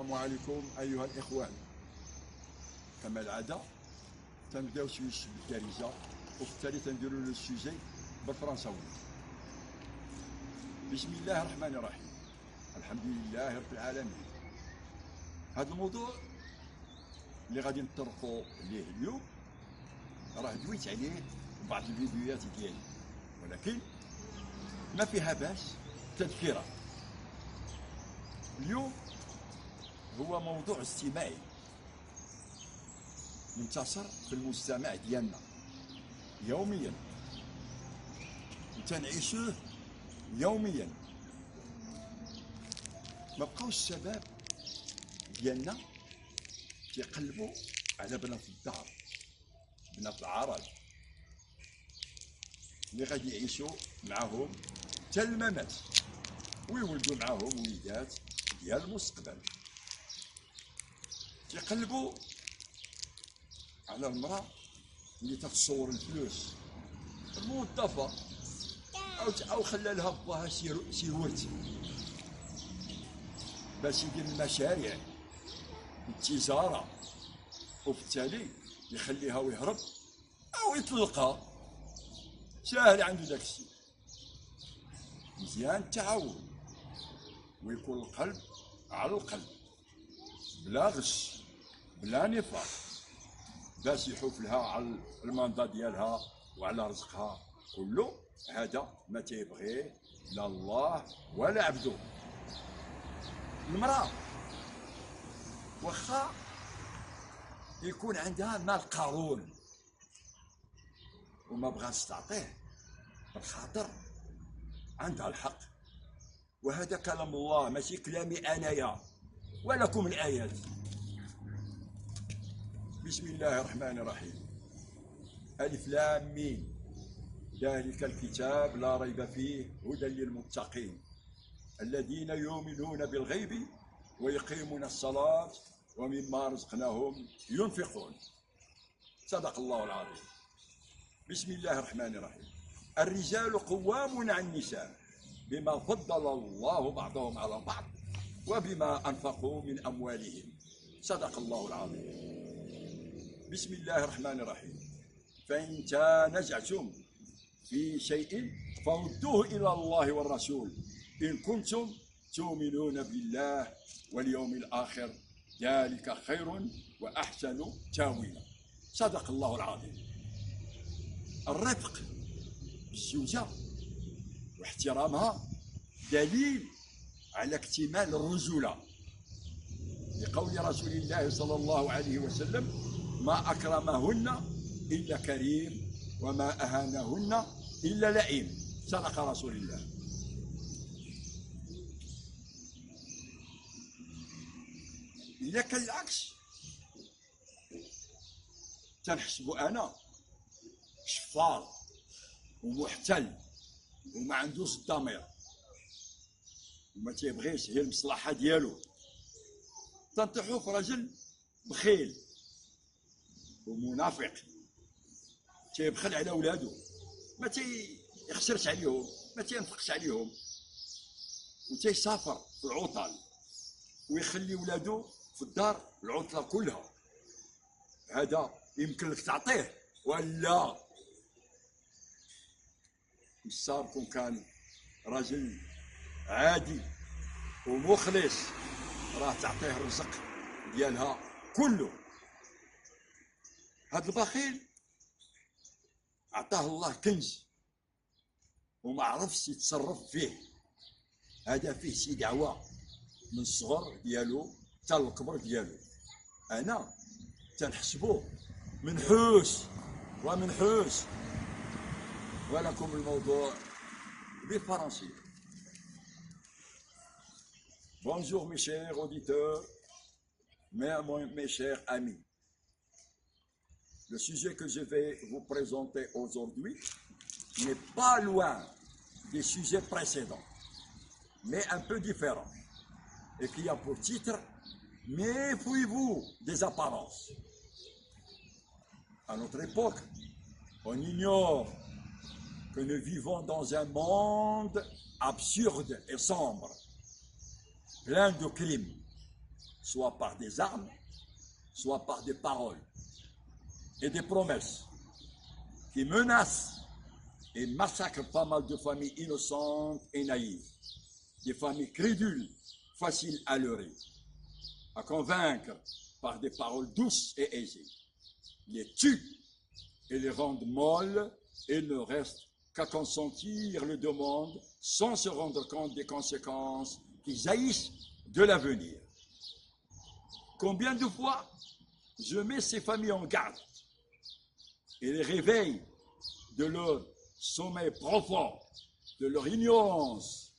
السلام عليكم أيها الإخوان. كما العادة تنبداو شوية بالدارجة وفي التالي تنديرو لو السوجي بالفرنساوي. بسم الله الرحمن الرحيم، الحمد لله رب العالمين. هذا الموضوع اللي غادي نطرقوا ليه اليوم راه دويت عليه في بعض الفيديوهات ديالي، ولكن ما فيها باس تذكيره. اليوم هو موضوع اجتماعي منتشر في المجتمع ديالنا يوميا، تنعيشوه يوميا. ما بقاوش الشباب ديالنا كيقلبوا على بنات الدار، بنات العراج اللي غادي يعيشوا معاهم حتى الممات ويولدوا معاهم وليدات ديال المستقبل. كيقلبوا على المرأة اللي تتصور الفلوس، الموظفة أو خلى لها باها شي ورث باش يدير المشاريع التجارة، وفي التالي يخليها ويهرب أو يطلقها. ساهل عنده داك الشيء. مزيان التعاون ويكون القلب على القلب، بلا غش بلا نفاق، باش يحوف لها على المنضى ديالها وعلى رزقها كله. هذا ما تيبغيه لا الله ولا عبده. المرأة واخا يكون عندها مال قارون وما بغاش تعطيه بالخاطر عندها الحق، وهذا كلام الله ماشي كلامي انايا ولكم الايات. بسم الله الرحمن الرحيم، الف لام ميم، ذلك الكتاب لا ريب فيه هدى للمتقين الذين يؤمنون بالغيب ويقيمون الصلاة ومما رزقناهم ينفقون. صدق الله العظيم. بسم الله الرحمن الرحيم، الرجال قوامون على النساء بما فضل الله بعضهم على بعض وبما أنفقوا من أموالهم. صدق الله العظيم. بسم الله الرحمن الرحيم، فإن تنازعتم في شيء فردوه إلى الله والرسول إن كنتم تؤمنون بالله واليوم الآخر ذلك خير وأحسن تاويلا. صدق الله العظيم. الرفق بالزوجة واحترامها دليل على اكتمال الرجولة، لقول رسول الله صلى الله عليه وسلم: ما أكرمهن إلا كريم وما أهانهن إلا لئيم. صدق رسول الله. إذا كان العكس تنحسب أنا شفار ومحتل وما عندوش الضمير وما تيبغيش هي المصلحة ديالو، تنطيحو في رجل بخيل ومنافق تيبخل على ولادو، ما تيخسرش عليهم، ما تينفقش عليهم، وتيسافر في العطل ويخلي ولادو في الدار العطلة كلها. هذا يمكن لك تعطيه ولا الصار كون كان راجل عادي ومخلص راه تعطيه الرزق ديالها كله. هذا البخيل عطاه الله كنز وما عرفش يتصرف فيه، هذا فيه شي دعوة من الصغر ديالو حتى الكبر ديالو. انا تنحسبوه منحوس ومنحوس. ولكم الموضوع بالفرنسية. Bonjour mes chers auditeurs, mes chers amis. Le sujet que je vais vous présenter aujourd'hui n'est pas loin des sujets précédents, mais un peu différent, et qui a pour titre « Méfiez-vous des apparences ». À notre époque, on ignore que nous vivons dans un monde absurde et sombre, plein de crimes, soit par des armes, soit par des paroles et des promesses qui menacent et massacrent pas mal de familles innocentes et naïves, des familles crédules, faciles à leurrer, à convaincre par des paroles douces et aisées, les tuent et les rendent molles et ne reste qu'à consentir le demande sans se rendre compte des conséquences qui jaillissent de l'avenir. Combien de fois je mets ces familles en garde et les réveille de leur sommeil profond, de leur ignorance,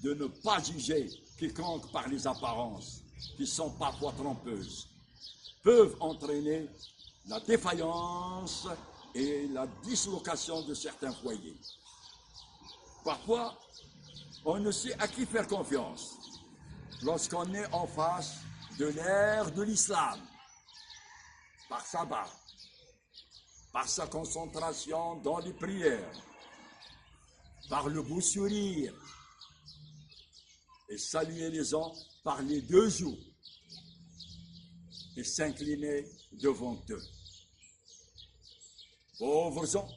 de ne pas juger quiconque par les apparences, qui sont parfois trompeuses, peuvent entraîner la défaillance et la dislocation de certains foyers. Parfois, on ne sait à qui faire confiance lorsqu'on est en face de l'ère de l'islam, par sabbat, par sa concentration dans les prières, par le beau sourire, et saluer les gens par les deux joues, et s'incliner devant eux. Pauvres gens,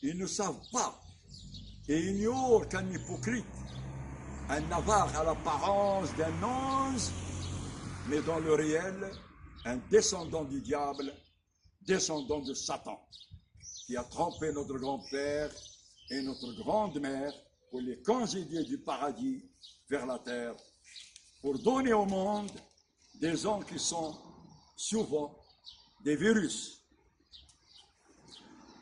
ils ne savent pas et ignorent qu'un hypocrite, un avare à l'apparence d'un ange, mais dans le réel, un descendant du diable, descendant de Satan, qui a trompé notre grand-père et notre grande-mère pour les congédier du paradis vers la terre, pour donner au monde des gens qui sont souvent des virus.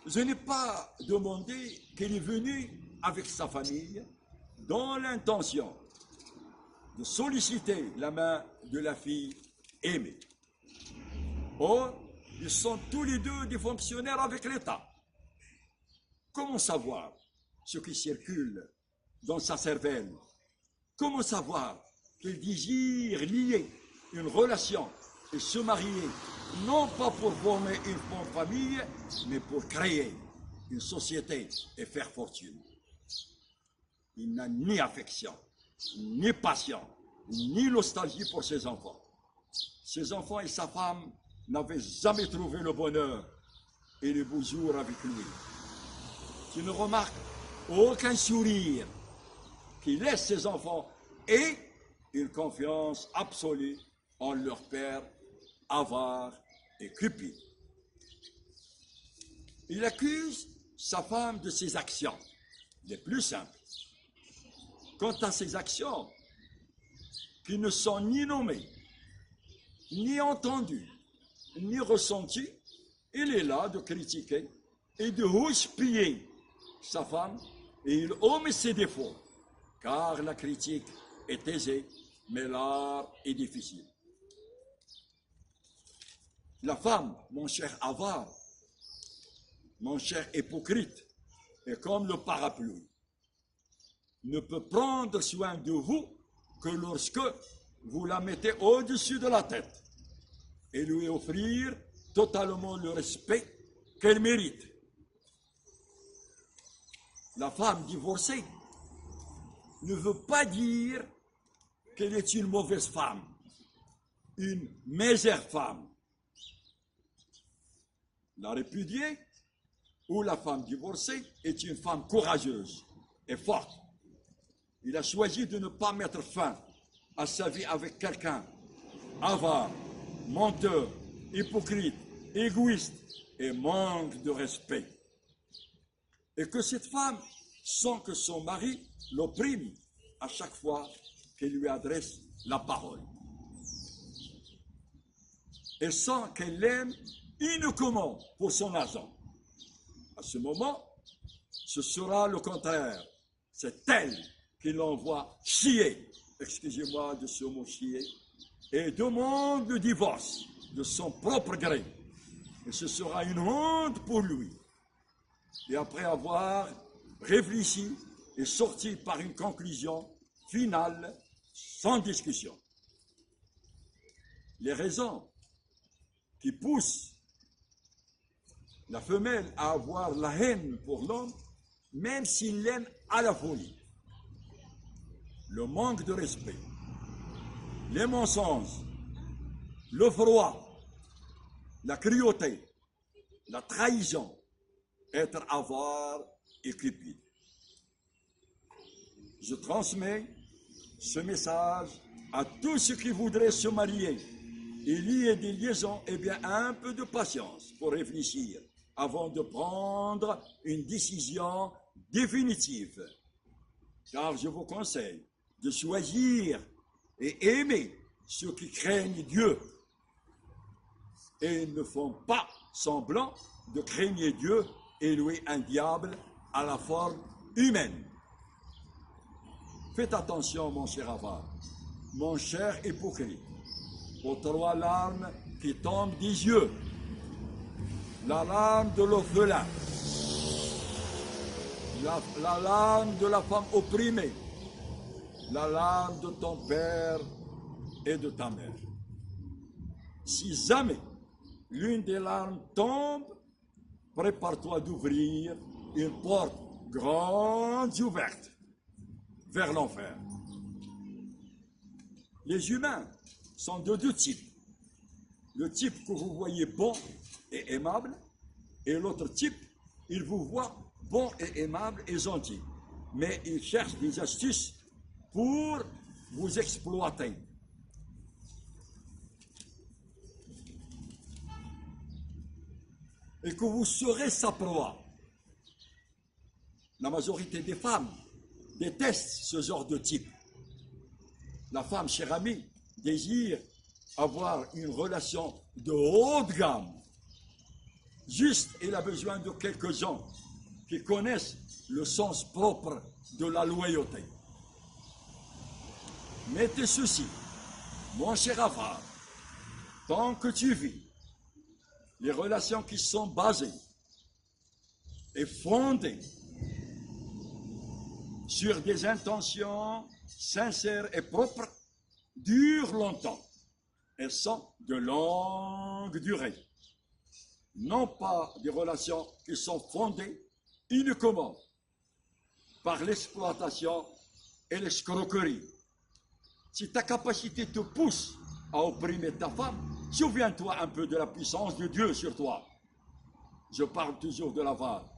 Je n'ai pas demandé qu'il est venu avec sa famille dans l'intention de solliciter la main de la fille aimée. Or, ils sont tous les deux des fonctionnaires avec l'État. Comment savoir ce qui circule dans sa cervelle? Comment savoir qu'il désire lier une relation et se marier, non pas pour former une bonne famille, mais pour créer une société et faire fortune? Il n'a ni affection, ni passion, ni nostalgie pour ses enfants. Ses enfants et sa femme n'avaient jamais trouvé le bonheur et le beau jour avec lui. Tu ne remarques aucun sourire qui laisse ses enfants et une confiance absolue en leur père avare et cupide. Il accuse sa femme de ses actions les plus simples. Quant à ses actions qui ne sont ni nommées, ni entendues, ni ressenties, il est là de critiquer et de houspiller sa femme et il omet ses défauts, car la critique est aisée, mais l'art est difficile. La femme, mon cher avare, mon cher hypocrite, est comme le parapluie. Ne peut prendre soin de vous que lorsque vous la mettez au-dessus de la tête et lui offrir totalement le respect qu'elle mérite. La femme divorcée ne veut pas dire qu'elle est une mauvaise femme, une misère femme. La répudiée ou la femme divorcée est une femme courageuse et forte. Il a choisi de ne pas mettre fin à sa vie avec quelqu'un avare, menteur, hypocrite, égoïste et manque de respect. Et que cette femme sent que son mari l'opprime à chaque fois qu'il lui adresse la parole. Et sent qu'elle l'aime uniquement pour son argent. À ce moment, ce sera le contraire. C'est elle qui l'envoie chier, excusez-moi de ce mot chier, et demande le divorce de son propre gré. Et ce sera une honte pour lui. Et après avoir réfléchi et sorti par une conclusion finale, sans discussion. Les raisons qui poussent la femelle à avoir la haine pour l'homme, même s'il l'aime à la folie. Le manque de respect, les mensonges, le froid, la cruauté, la trahison, être avare et cupide. Je transmets ce message à tous ceux qui voudraient se marier et lier des liaisons. Eh bien, un peu de patience pour réfléchir avant de prendre une décision définitive. Car je vous conseille de choisir et aimer ceux qui craignent Dieu et ne font pas semblant de craindre Dieu et louer un diable à la forme humaine. Faites attention, mon cher avare, mon cher hypocrite, aux 3 larmes qui tombent des yeux. La larme de l'orphelin, la larme de la femme opprimée, la larme de ton père et de ta mère. Si jamais l'une des larmes tombe, prépare-toi d'ouvrir une porte grande et ouverte vers l'enfer. Les humains sont de 2 types. Le type que vous voyez bon et aimable, et l'autre type, il vous voit bon et aimable et gentil. Mais il cherche des astuces pour vous exploiter. Et que vous serez sa proie. La majorité des femmes détestent ce genre de type. La femme, cher ami, désire avoir une relation de haute gamme. Juste, elle a besoin de quelques gens qui connaissent le sens propre de la loyauté. Mettez ceci, mon cher avare, tant que tu vis, les relations qui sont basées et fondées sur des intentions sincères et propres durent longtemps. Elles sont de longue durée. Non pas des relations qui sont fondées uniquement par l'exploitation et l'escroquerie. Si ta capacité te pousse à opprimer ta femme, souviens-toi un peu de la puissance de Dieu sur toi. Je parle toujours de l'avare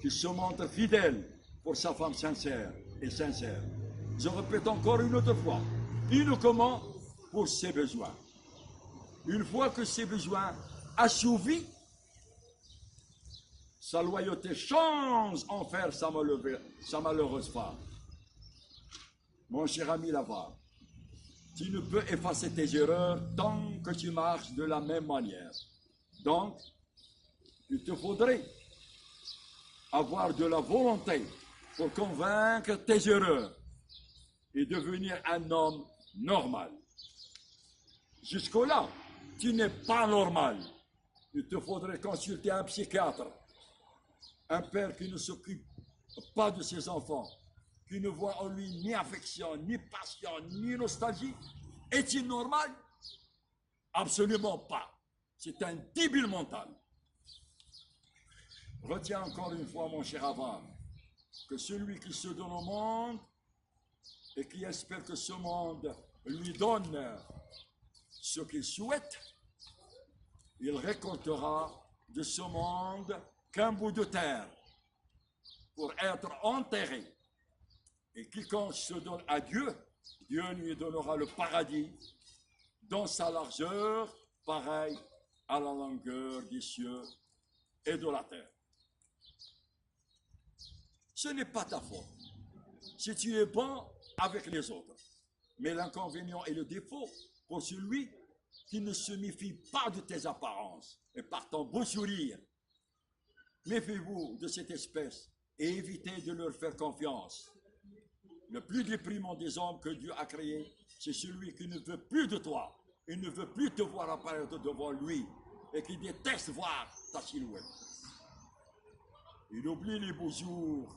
qui se montre fidèle pour sa femme sincère et sincère. Je répète encore une autre fois, uniquement pour ses besoins. Une fois que ses besoins assouvis, sa loyauté change en faire sa malheureuse femme. Mon cher ami l'avare, tu ne peux effacer tes erreurs tant que tu marches de la même manière. Donc, il te faudrait avoir de la volonté pour convaincre tes erreurs et devenir un homme normal. Jusque-là, tu n'es pas normal. Il te faudrait consulter un psychiatre, un père qui ne s'occupe pas de ses enfants, qui ne voit en lui ni affection, ni passion, ni nostalgie. Est-il normal? Absolument pas. C'est un débile mental. Retiens encore une fois, mon cher avare, que celui qui se donne au monde et qui espère que ce monde lui donne ce qu'il souhaite, il récoltera de ce monde qu'un bout de terre pour être enterré. Et quiconque se donne à Dieu, Dieu lui donnera le paradis dans sa largeur, pareil à la longueur des cieux et de la terre. Ce n'est pas ta faute si tu es bon avec les autres. Mais l'inconvénient et le défaut pour celui qui ne se méfie pas de tes apparences et par ton beau sourire. Méfiez-vous de cette espèce et évitez de leur faire confiance. Le plus déprimant des hommes que Dieu a créés, c'est celui qui ne veut plus de toi. Il ne veut plus te voir apparaître devant lui et qui déteste voir ta silhouette. Il oublie les beaux jours.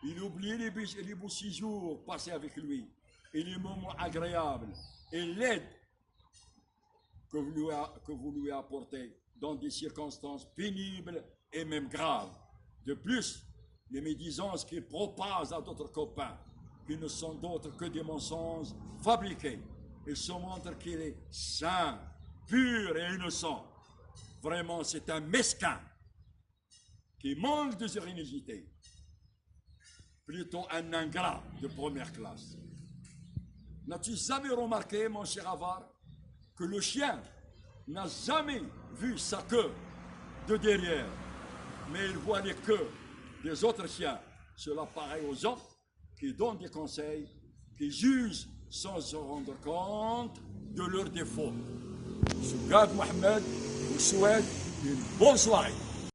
Il oublie les beaux séjours passés avec lui et les moments agréables et l'aide que vous lui apportez dans des circonstances pénibles et même graves. De plus, les médisances qu'il propage à d'autres copains, qui ne sont d'autres que des mensonges fabriqués il se montre qu'il est saint, pur et innocent. Vraiment, c'est un mesquin qui manque de sérénité. Plutôt un ingrat de première classe. N'as-tu jamais remarqué, mon cher Avar, que le chien n'a jamais vu sa queue de derrière, mais il voit les queues des autres chiens? Cela pareil aux gens qui donnent des conseils, qui jugent sans se rendre compte de leurs défauts. Sougad Mohamed vous souhaite une bonne soirée.